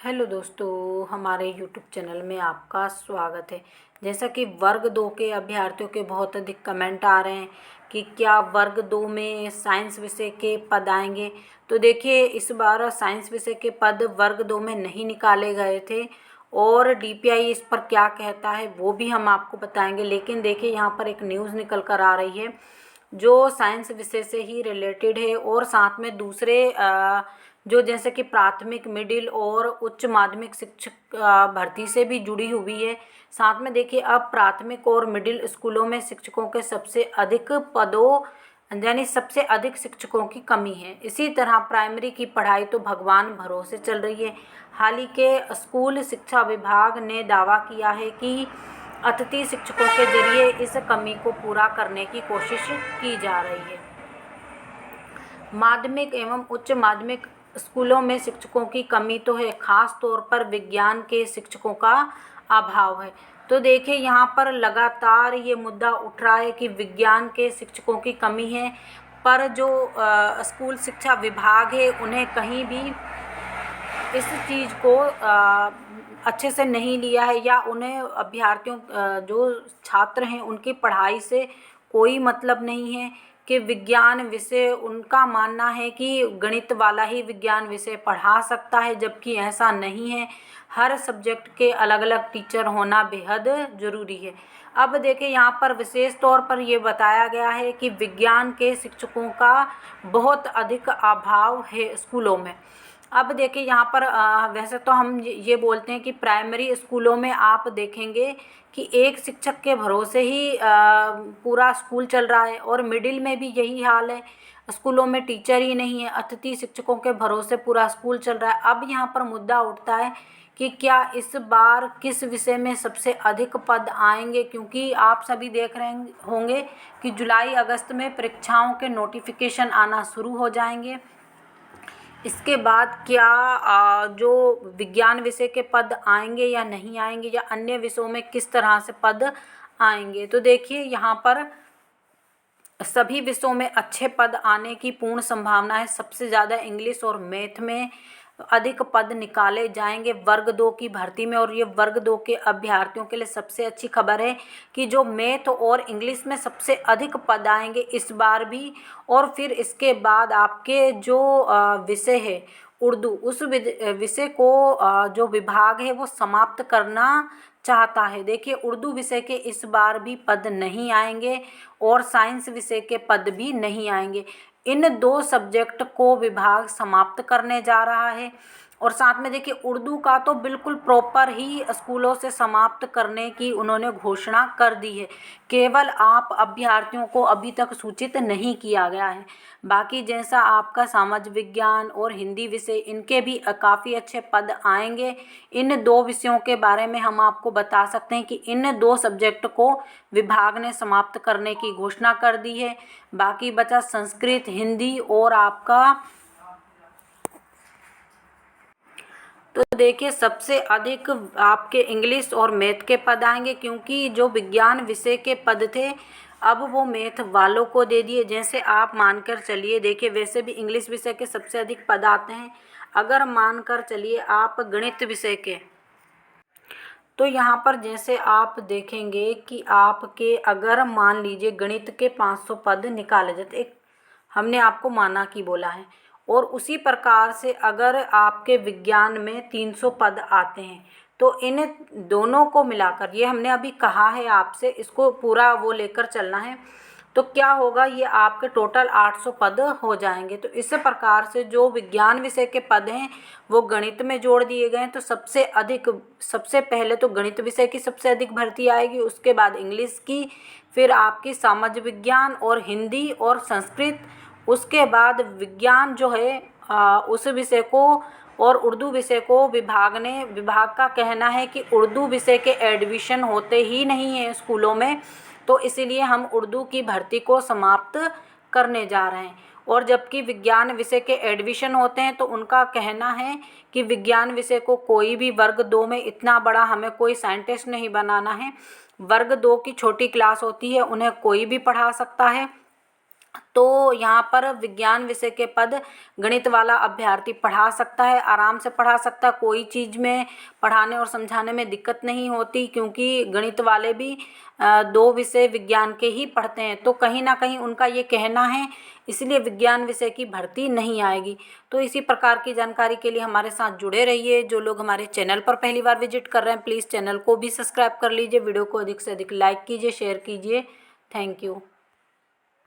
Hello दोस्तों, हमारे YouTube channel में आपका स्वागत है। जैसा कि वर्ग 2 के अभ्यर्थियों के बहुत अधिक कमेंट आ रहे हैं कि क्या वर्ग 2 में साइंस विषय के पद आएंगे। तो देखिए, इस बार साइंस विषय के पद वर्ग 2 में नहीं निकाले गए थे और डीपीआई इस पर क्या कहता है वो भी हम आपको बताएंगे। लेकिन देखिए, यहाँ पर एक न्यूज़ निकल कर आ रही है जो साइंस विषय से ही रिलेटेड है और साथ में दूसरे जो जैसे कि प्राथमिक, मिडिल और उच्च माध्यमिक शिक्षक भर्ती से भी जुड़ी हुई है। साथ में देखिए, अब प्राथमिक और मिडिल स्कूलों में शिक्षकों के सबसे अधिक पदों यानी सबसे अधिक शिक्षकों की कमी है। इसी तरह प्राइमरी की पढ़ाई तो भगवान भरोसे चल रही है। हाल ही के स्कूल शिक्षा विभाग ने दावा किया है कि अतिथि शिक्षकों के जरिए इस कमी को पूरा करने की कोशिश की जा रही है। माध्यमिक एवं उच्च माध्यमिक स्कूलों में शिक्षकों की कमी तो है, खास तौर पर विज्ञान के शिक्षकों का अभाव है। तो देखिए, यहाँ पर लगातार ये मुद्दा उठ रहा है कि विज्ञान के शिक्षकों की कमी है, पर जो स्कूल शिक्षा विभाग है उन्हें कहीं भी इस चीज़ को अच्छे से नहीं लिया है या उन्हें अभ्यर्थियों जो छात्र हैं उनकी पढ़ाई से कोई मतलब नहीं है कि विज्ञान विषय। उनका मानना है कि गणित वाला ही विज्ञान विषय पढ़ा सकता है, जबकि ऐसा नहीं है। हर सब्जेक्ट के अलग अलग टीचर होना बेहद ज़रूरी है। अब देखिए, यहाँ पर विशेष तौर पर ये बताया गया है कि विज्ञान के शिक्षकों का बहुत अधिक अभाव है स्कूलों में। अब देखिए, यहाँ पर वैसे तो हम ये बोलते हैं कि प्राइमरी स्कूलों में आप देखेंगे कि एक शिक्षक के भरोसे ही पूरा स्कूल चल रहा है और मिडिल में भी यही हाल है। स्कूलों में टीचर ही नहीं है, अतिथि शिक्षकों के भरोसे पूरा स्कूल चल रहा है। अब यहाँ पर मुद्दा उठता है कि क्या इस बार किस विषय में सबसे अधिक पद आएंगे, क्योंकि आप सभी देख रहे होंगे कि जुलाई अगस्त में परीक्षाओं के नोटिफिकेशन आना शुरू हो जाएंगे। इसके बाद क्या जो विज्ञान विषय के पद आएंगे या नहीं आएंगे, या अन्य विषयों में किस तरह से पद आएंगे। तो देखिए, यहाँ पर सभी विषयों में अच्छे पद आने की पूर्ण संभावना है। सबसे ज़्यादा इंग्लिश और मैथ में अधिक पद निकाले जाएंगे वर्ग 2 की भर्ती में, और ये वर्ग 2 के अभ्यर्थियों के लिए सबसे अच्छी खबर है कि जो मैथ और इंग्लिश में सबसे अधिक पद आएंगे इस बार भी। और फिर इसके बाद आपके जो विषय है उर्दू, उस विषय को जो विभाग है वो समाप्त करना चाहता है। देखिए, उर्दू विषय के इस बार भी पद नहीं आएंगे और साइंस विषय के पद भी नहीं आएंगे। इन दो सब्जेक्ट को विभाग समाप्त करने जा रहा है। और साथ में देखिए, उर्दू का तो बिल्कुल प्रॉपर ही स्कूलों से समाप्त करने की उन्होंने घोषणा कर दी है। केवल आप अभ्यर्थियों को अभी तक सूचित नहीं किया गया है। बाकी जैसा आपका समाज विज्ञान और हिंदी विषय, इनके भी काफ़ी अच्छे पद आएंगे। इन दो विषयों के बारे में हम आपको बता सकते हैं कि इन दो सब्जेक्ट को विभाग ने समाप्त करने की घोषणा कर दी है। बाकी बचा संस्कृत, हिंदी और आपका। तो देखिए, सबसे अधिक आपके इंग्लिश और मैथ के पद आएंगे, क्योंकि जो विज्ञान विषय के पद थे अब वो मैथ वालों को दे दिए। जैसे आप मानकर चलिए, देखिए वैसे भी इंग्लिश विषय के सबसे अधिक पद आते हैं। अगर मानकर चलिए आप गणित विषय के, तो यहाँ पर जैसे आप देखेंगे कि आपके अगर मान लीजिए गणित के 500 पद निकाले जाते, एक हमने आपको माना कि बोला है, और उसी प्रकार से अगर आपके विज्ञान में 300 पद आते हैं, तो इन दोनों को मिलाकर, ये हमने अभी कहा है आपसे, इसको पूरा वो लेकर चलना है, तो क्या होगा, ये आपके टोटल 800 पद हो जाएंगे। तो इस प्रकार से जो विज्ञान विषय के पद हैं वो गणित में जोड़ दिए गए हैं। तो सबसे पहले तो गणित विषय की सबसे अधिक भर्ती आएगी, उसके बाद इंग्लिश की, फिर आपकी समाज विज्ञान और हिंदी और संस्कृत, उसके बाद विज्ञान जो है उस विषय को, और उर्दू विषय को विभाग का कहना है कि उर्दू विषय के एडमिशन होते ही नहीं हैं स्कूलों में, तो इसीलिए हम उर्दू की भर्ती को समाप्त करने जा रहे हैं। और जबकि विज्ञान विषय के एडमिशन होते हैं तो उनका कहना है कि विज्ञान विषय को कोई भी वर्ग 2 में, इतना बड़ा हमें कोई साइंटिस्ट नहीं बनाना है, वर्ग 2 की छोटी क्लास होती है, उन्हें कोई भी पढ़ा सकता है। तो यहाँ पर विज्ञान विषय के पद गणित वाला अभ्यर्थी पढ़ा सकता है, आराम से पढ़ा सकता है। कोई चीज़ में पढ़ाने और समझाने में दिक्कत नहीं होती, क्योंकि गणित वाले भी 2 विषय विज्ञान के ही पढ़ते हैं। तो कहीं ना कहीं उनका ये कहना है, इसलिए विज्ञान विषय की भर्ती नहीं आएगी। तो इसी प्रकार की जानकारी के लिए हमारे साथ जुड़े रहिए। जो लोग हमारे चैनल पर पहली बार विजिट कर रहे हैं, प्लीज़ चैनल को भी सब्सक्राइब कर लीजिए। वीडियो को अधिक से अधिक लाइक कीजिए, शेयर कीजिए। Thank you.